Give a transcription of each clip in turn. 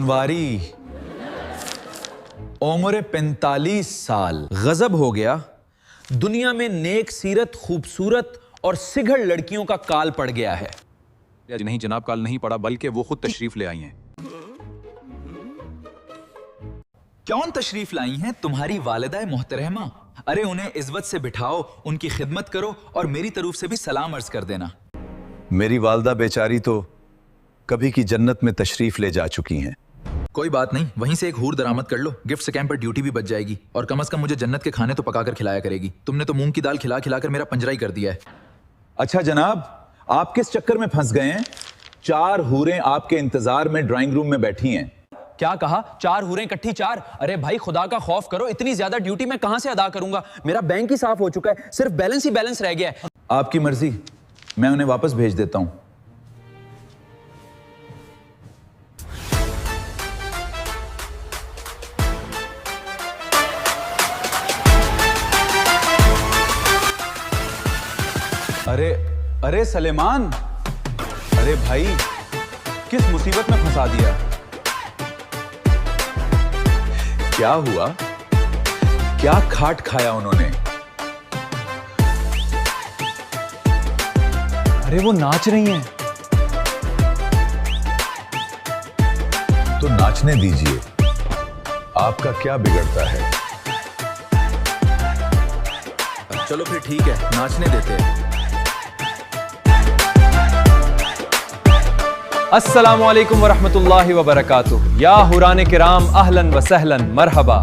हमवारी, उम्र 45 साल, गजब हो गया। दुनिया में नेक सीरत, खूबसूरत और सिगड़ लड़कियों का काल पड़ गया है। नहीं जनाब, काल नहीं पड़ा, बल्कि वो खुद तशरीफ ले आई हैं। कौन तशरीफ लाई हैं? तुम्हारी वालिदा मोहतरमा। अरे उन्हें इज्जत से बिठाओ, उनकी खिदमत करो और मेरी तरफ से भी सलाम अर्ज कर देना। मेरी वालदा बेचारी तो कभी की जन्नत में तशरीफ ले जा चुकी हैं। कोई बात नहीं, वहीं से एक हूर दरामद कर लो, गिफ्ट स्कैम पर ड्यूटी भी बच जाएगी और कम से कम मुझे जन्नत के खाने तो पकाकर खिलाया करेगी। तुमने तो मूंग की दाल खिला खिलाकर मेरा पंजरा ही कर दिया है। अच्छा जनाब, आप किस चक्कर में फंस गए हैं? 4 हूरें आपके इंतजार में ड्राइंग रूम में बैठी हैं। क्या कहा? 4 हूरें इकट्ठी 4? अरे भाई खुदा का खौफ करो, इतनी ज्यादा ड्यूटी मैं कहां से अदा करूंगा? मेरा बैंक ही साफ हो चुका है, सिर्फ बैलेंस ही बैलेंस रह गया है। आपकी मर्जी, मैं उन्हें वापस भेज देता हूं। अरे अरे सलेमान, अरे भाई किस मुसीबत में फंसा दिया? क्या हुआ? क्या खाट खाया उन्होंने? अरे वो नाच रही हैं। तो नाचने दीजिए, आपका क्या बिगड़ता है? चलो फिर ठीक है, नाचने देते हैं। अस्सलामु अलैकुम वरहमतुल्लाहि वबरकातुहू। या हुराने किराम, अहलन व सहलन, मरहबा।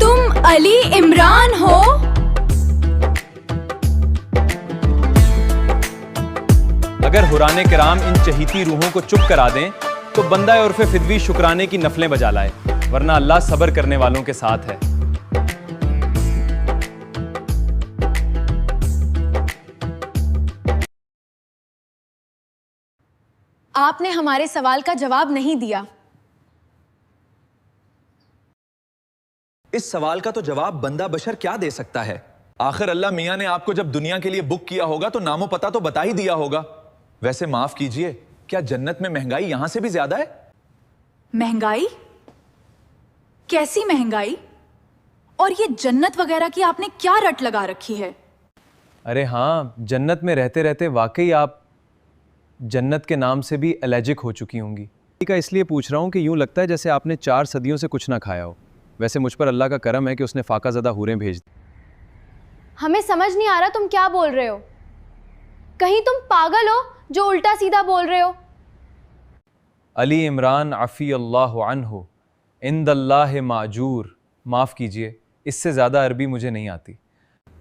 तुम अली इमरान हो? अगर हुराने किराम इन चहीती रूहों को चुप करा दें तो बंदा उर्फ़े फिदवी शुक्राने की नफलें बजा लाए, वरना अल्लाह सब्र करने वालों के साथ है। आपने हमारे सवाल का जवाब नहीं दिया। इस सवाल का तो जवाब बंदा बशर क्या दे सकता है? आखिर अल्लाह मियां ने आपको जब दुनिया के लिए बुक किया होगा तो नामो पता तो बता ही दिया होगा। वैसे माफ कीजिए, क्या जन्नत में महंगाई यहां से भी ज्यादा है? महंगाई? कैसी महंगाई? और ये जन्नत वगैरह की आपने क्या रट लगा रखी है? अरे हाँ, जन्नत में रहते रहते वाकई आप जन्नत के नाम से भी एलर्जिक हो चुकी होंगी। का इसलिए पूछ रहा हूँ कि यूँ लगता है जैसे आपने 4 सदियों से कुछ ना खाया हो। वैसे मुझ पर अल्लाह का करम है कि उसने फाकाज़दा हूरें भेज दी। हमें समझ नहीं आ रहा तुम क्या बोल रहे हो। कहीं तुम पागल हो जो उल्टा सीधा बोल रहे हो? अली इमरान अफ़ी अल्लाह अन्हु इंदल्लाह माजूर। माफ़ कीजिए, इससे ज़्यादा अरबी मुझे नहीं आती।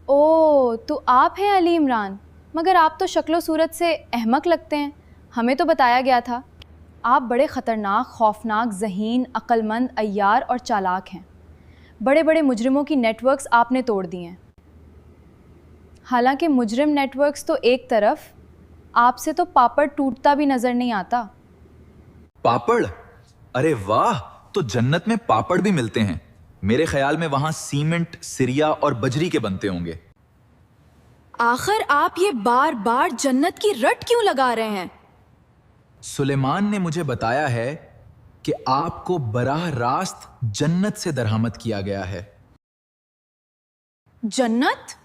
ओ, तो आप हैं अली इमरान, मगर आप तो शक्लो सूरत से अहमक लगते हैं। हमें तो बताया गया था आप बड़े ख़तरनाक, खौफनाक, ज़हीन, अक्लमंद, अय्यार और चालाक हैं। बड़े बड़े मुजरिमों की नेटवर्क्स आपने तोड़ दिए हैं। हालांकि मुजरिम नेटवर्क्स तो एक तरफ, आपसे तो पापड़ टूटता भी नज़र नहीं आता। पापड़? अरे वाह, तो जन्नत में पापड़ भी मिलते हैं। मेरे ख्याल में वहां सीमेंट, सिरिया और बजरी के बनते होंगे। आखिर आप ये बार बार जन्नत की रट क्यों लगा रहे हैं? सुलेमान ने मुझे बताया है कि आपको बराह रास्त जन्नत से दरहामद किया गया है। जन्नत?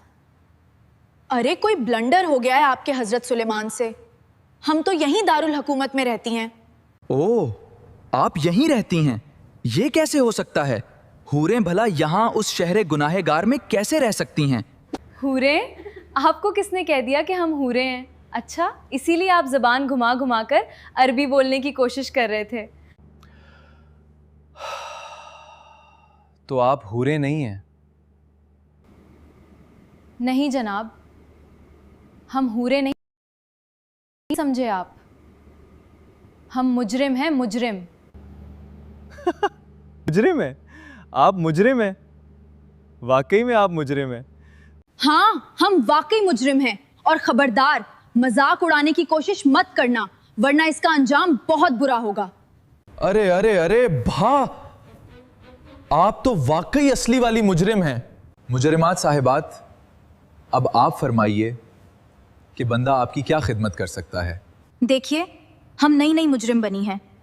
अरे कोई ब्लंडर हो गया है आपके हजरत सुलेमान से। हम तो यहीं दारुल हुकूमत में रहती हैं। ओह, आप यहीं रहती हैं? ये कैसे हो सकता है? हूरें भला यहाँ उस शहरे गुनाहेगार में कैसे रह सकती हैं? हूरें? आपको किसने कह दिया कि हम हूरे हैं? अच्छा, इसीलिए आप ज़बान घुमा घुमा कर अरबी बोलने की कोशिश कर रहे थे। तो आप हूरे नहीं हैं? नहीं जनाब, हम हूरे नहीं समझे आप। हम मुजरिम हैं, मुजरिम। मुजरिम है? आप मुजरिम हैं? वाकई में आप मुजरिम हैं? हाँ, हम वाकई मुजरिम हैं। और खबरदार, मजाक उड़ाने की कोशिश मत करना, वरना इसका अंजाम बहुत बुरा होगा। अरे अरे अरे भा, आप तो वाकई असली वाली मुजरिम हैं। मुजरिमात साहिबात, अब आप फरमाइए कि बंदा आपकी क्या खिदमत कर सकता है? देखिए, हम नई नई मुजरिम बनी हैं,